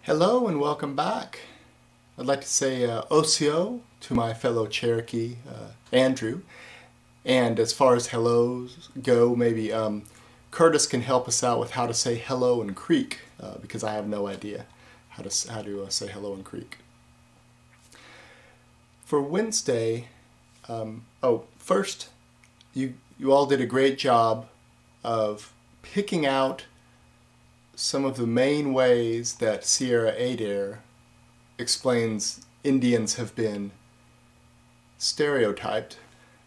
Hello and welcome back. I'd like to say Osio to my fellow Cherokee, Andrew. And as far as hellos go, maybe Curtis can help us out with how to say hello in Creek, because I have no idea how to say hello in Creek. For Wednesday, first, you all did a great job of picking out some of the main ways that Sierra Adair explains Indians have been stereotyped,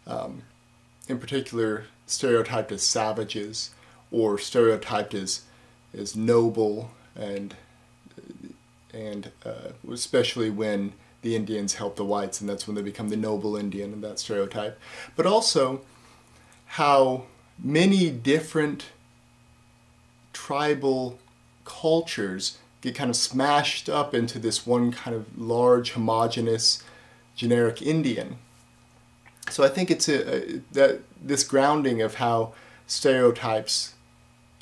in particular stereotyped as savages or stereotyped as noble, and especially when the Indians help the whites, and that's when they become the noble Indian and that stereotype. But also how many different tribal cultures get kind of smashed up into this one kind of large, homogeneous, generic Indian. So I think it's that this grounding of how stereotypes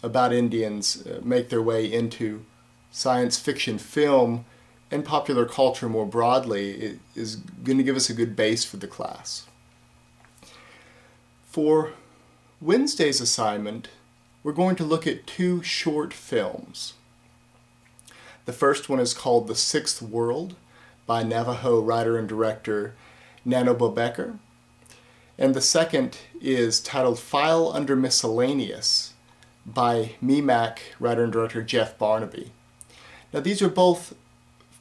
about Indians make their way into science fiction film and popular culture more broadly is going to give us a good base for the class. For Wednesday's assignment, we're going to look at two short films. The first one is called The Sixth World by Navajo writer and director Nanoba Becker. And the second is titled File Under Miscellaneous by MEMAC writer and director Jeff Barnaby. Now these are both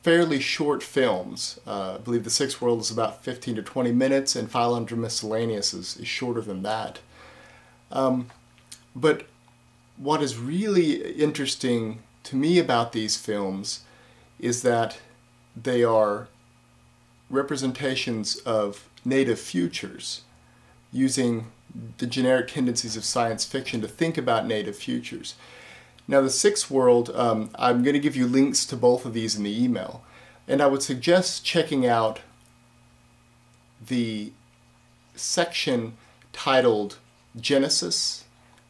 fairly short films. I believe The Sixth World is about 15 to 20 minutes and File Under Miscellaneous is shorter than that. But what is really interesting to me about these films is that they are representations of native futures, using the generic tendencies of science fiction to think about native futures. Now The Sixth World, I'm going to give you links to both of these in the email, and I would suggest checking out the section titled Genesis,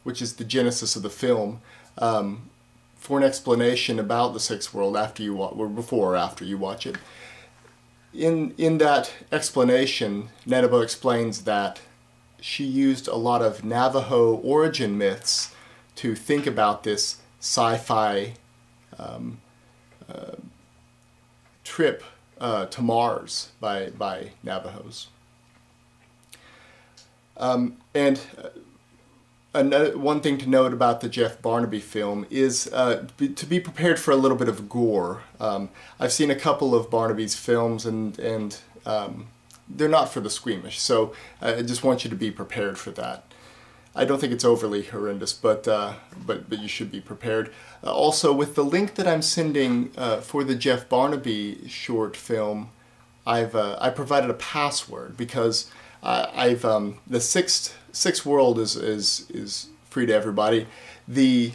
which is the genesis of the film, for an explanation about The Sixth World after you or before or after you watch it. In that explanation, Nanoba explains that she used a lot of Navajo origin myths to think about this sci-fi trip to Mars by Navajos. One thing to note about the Jeff Barnaby film is to be prepared for a little bit of gore. I've seen a couple of Barnaby's films and they're not for the squeamish, so I just want you to be prepared for that. I don't think it's overly horrendous, but you should be prepared. Also, with the link that I'm sending for the Jeff Barnaby short film, I provided a password because the Sixth World is free to everybody. The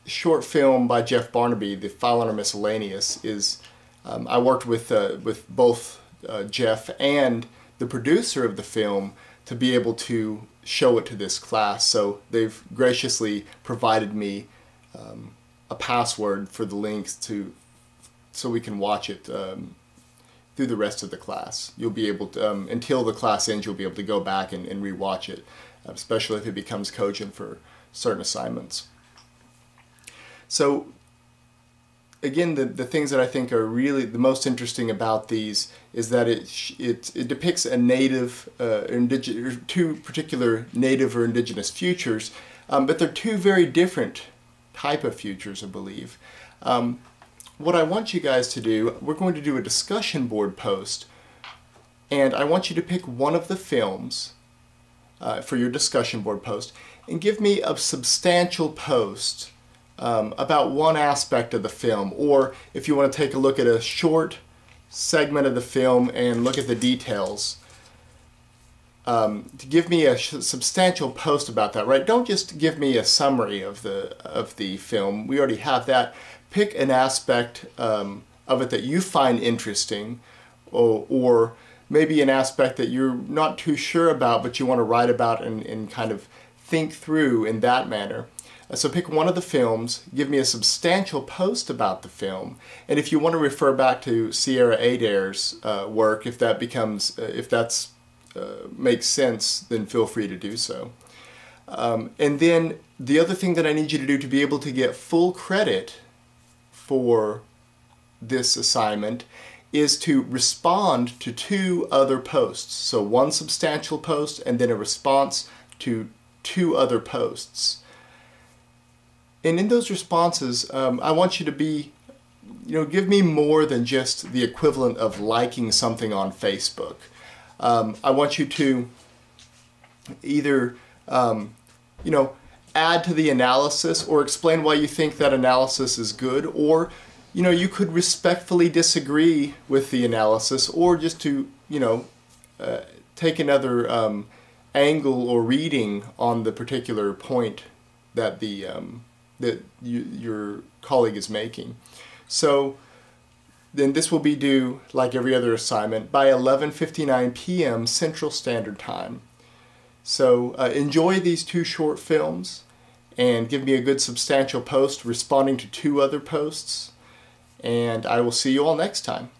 short film by Jeff Barnaby, the File Under Miscellaneous, is I worked with both Jeff and the producer of the film to be able to show it to this class. So they've graciously provided me a password for the links so we can watch it through the rest of the class. You'll be able to, until the class ends, you'll be able to go back and rewatch it, especially if it becomes cogent for certain assignments. So again, the things that I think are really the most interesting about these is that it depicts a native, two particular native or indigenous futures, but they're two very different type of futures, I believe. What I want you guys to do, we're going to do a discussion board post, and I want you to pick one of the films for your discussion board post and give me a substantial post about one aspect of the film, or if you want to take a look at a short segment of the film and look at the details, to give me a substantial post about that, right? Don't just give me a summary of the film. We already have that. Pick an aspect of it that you find interesting, or maybe an aspect that you're not too sure about but you want to write about and kind of think through in that manner. So pick one of the films, give me a substantial post about the film, and if you want to refer back to Sierra Adair's work, if that becomes, makes sense, then feel free to do so. And then the other thing that I need you to do to be able to get full credit for this assignment is to respond to 2 other posts. So one substantial post and then a response to 2 other posts. And in those responses, I want you to be, give me more than just the equivalent of liking something on Facebook. I want you to either, add to the analysis or explain why you think that analysis is good, or you could respectfully disagree with the analysis, or just to, take another angle or reading on the particular point that your colleague is making. So then this will be due, like every other assignment, by 11:59 p.m. Central Standard Time. So enjoy these 2 short films and give me a good substantial post responding to 2 other posts. And I will see you all next time.